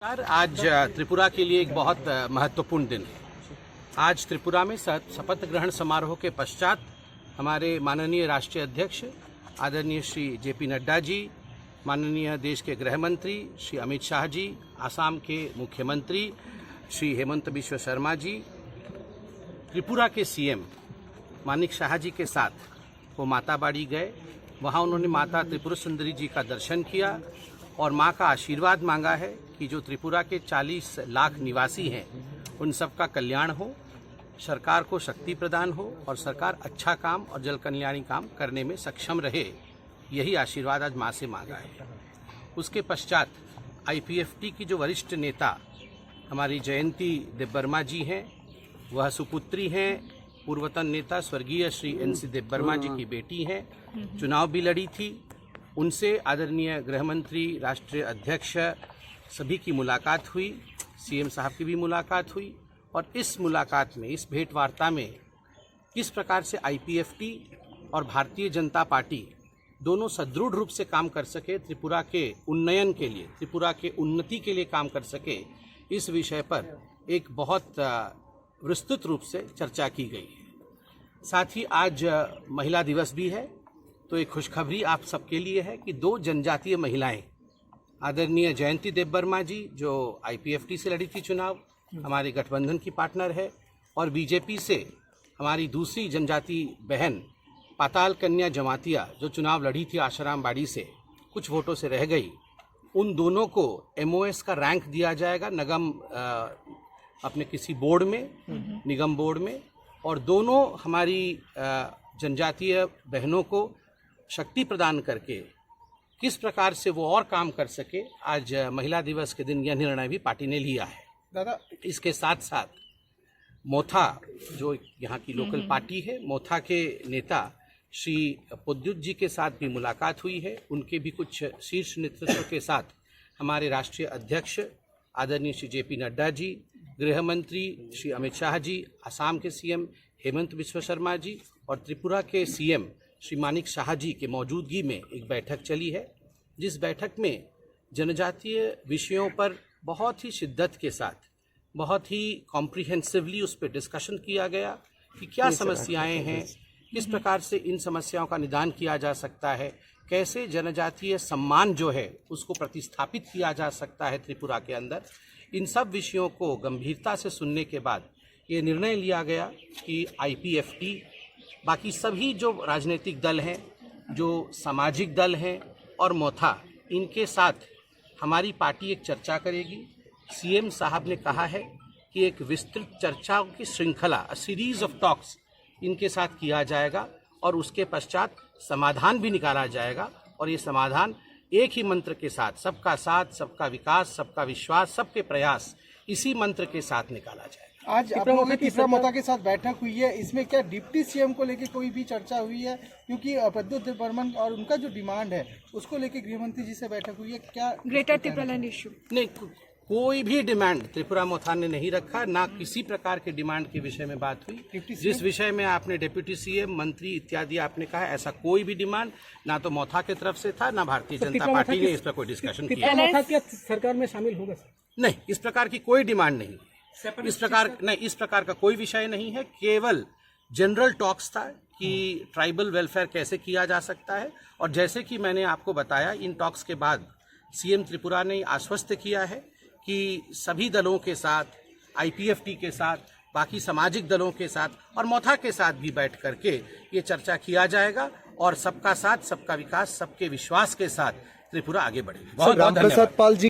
आज त्रिपुरा के लिए एक बहुत महत्वपूर्ण दिन है। आज त्रिपुरा में शपथ ग्रहण समारोह के पश्चात हमारे माननीय राष्ट्रीय अध्यक्ष आदरणीय श्री जेपी नड्डा जी, माननीय देश के गृह मंत्री श्री अमित शाह जी, आसाम के मुख्यमंत्री श्री हेमंत बिश्व शर्मा जी, त्रिपुरा के सीएम मानिक शाह जी के साथ वो माताबाड़ी गए। वहाँ उन्होंने माता त्रिपुरा सुंदरी जी का दर्शन किया और माँ का आशीर्वाद मांगा है कि जो त्रिपुरा के 40 लाख निवासी हैं उन सब का कल्याण हो, सरकार को शक्ति प्रदान हो और सरकार अच्छा काम और जल कल्याणी काम करने में सक्षम रहे। यही आशीर्वाद आज माँ से मांगा है। उसके पश्चात आईपीएफटी की जो वरिष्ठ नेता हमारी जयंती देबबर्मा जी हैं, वह सुपुत्री हैं, पूर्वतन नेता स्वर्गीय श्री एनसी देबबर्मा जी की बेटी हैं, चुनाव भी लड़ी थी। उनसे आदरणीय गृह मंत्री, राष्ट्रीय अध्यक्ष सभी की मुलाकात हुई, सीएम साहब की भी मुलाकात हुई और इस मुलाकात में, इस भेंट वार्ता में किस प्रकार से आईपीएफटी और भारतीय जनता पार्टी दोनों सदृढ़ रूप से काम कर सके, त्रिपुरा के उन्नयन के लिए, त्रिपुरा के उन्नति के लिए काम कर सके, इस विषय पर एक बहुत विस्तृत रूप से चर्चा की गई है। साथ ही आज महिला दिवस भी है, तो एक खुशखबरी आप सबके लिए है कि 2 जनजातीय महिलाएं, आदरणीय जयंती देबबर्मा जी जो आईपीएफटी से लड़ी थी चुनाव, हमारे गठबंधन की पार्टनर है, और बीजेपी से हमारी दूसरी जनजाति बहन पाताल कन्या जमातिया जो चुनाव लड़ी थी आशाराम बाड़ी से, कुछ वोटों से रह गई। उन दोनों को एमओएस का रैंक दिया जाएगा निगम अपने किसी बोर्ड में, निगम बोर्ड में, और दोनों हमारी जनजातीय बहनों को शक्ति प्रदान करके किस प्रकार से वो और काम कर सके, आज महिला दिवस के दिन यह निर्णय भी पार्टी ने लिया है। दादा, इसके साथ साथ मोथा जो यहाँ की लोकल पार्टी है, मोथा के नेता श्री पुद्युत जी के साथ भी मुलाकात हुई है। उनके भी कुछ शीर्ष नेतृत्व के साथ हमारे राष्ट्रीय अध्यक्ष आदरणीय श्री जेपी नड्डा जी, गृह मंत्री श्री अमित शाह जी, आसाम के सीएम हेमंत बिश्व शर्मा जी और त्रिपुरा के सीएम श्री मानिक शाह जी के मौजूदगी में एक बैठक चली है, जिस बैठक में जनजातीय विषयों पर बहुत ही शिद्दत के साथ, बहुत ही कॉम्प्रिहेंसिवली उस पर डिस्कशन किया गया कि क्या समस्याएं हैं, किस प्रकार से इन समस्याओं का निदान किया जा सकता है, कैसे जनजातीय सम्मान जो है उसको प्रतिस्थापित किया जा सकता है त्रिपुरा के अंदर। इन सब विषयों को गंभीरता से सुनने के बाद ये निर्णय लिया गया कि आईपीएफटी, बाकी सभी जो राजनीतिक दल हैं, जो सामाजिक दल हैं और मोथा, इनके साथ हमारी पार्टी एक चर्चा करेगी। सीएम साहब ने कहा है कि एक विस्तृत चर्चाओं की श्रृंखला, सीरीज ऑफ टॉक्स इनके साथ किया जाएगा और उसके पश्चात समाधान भी निकाला जाएगा, और ये समाधान एक ही मंत्र के साथ, सबका साथ, सबका विकास, सबका विश्वास, सबके प्रयास, इसी मंत्र के साथ निकाला जाएगा। आज आप लोगों की तीसरा मोता के साथ बैठक हुई है, इसमें क्या डिप्टी सीएम को लेकर कोई भी चर्चा हुई है? क्योंकि प्रद्युत देबबर्मन और उनका जो डिमांड है उसको लेकर गृहमंत्री जी से बैठक हुई है, क्या ग्रेटर त्रिपुरा इशू? नहीं, कोई भी डिमांड त्रिपुरा मोथा ने नहीं रखा, ना किसी प्रकार के डिमांड के विषय में बात हुई। जिस विषय में आपने डिप्टी सीएम, मंत्री इत्यादि आपने कहा, ऐसा कोई भी डिमांड ना तो मोथा की तरफ से था, ना भारतीय जनता पार्टी ने इस पर कोई डिस्कशन किया। मोथा क्या सरकार में शामिल होगा? नहीं, इस प्रकार की कोई डिमांड नहीं, इस प्रकार का कोई विषय नहीं है। केवल जनरल टॉक्स था कि ट्राइबल वेलफेयर कैसे किया जा सकता है, और जैसे कि मैंने आपको बताया, इन टॉक्स के बाद सीएम त्रिपुरा ने आश्वस्त किया है कि सभी दलों के साथ, आईपीएफटी के साथ, बाकी सामाजिक दलों के साथ और मोथा के साथ भी बैठ करके ये चर्चा किया जाएगा और सबका साथ, सबका विकास, सबके विश्वास के साथ त्रिपुरा आगे बढ़ेगी। बहुत बहुत धन्यवाद।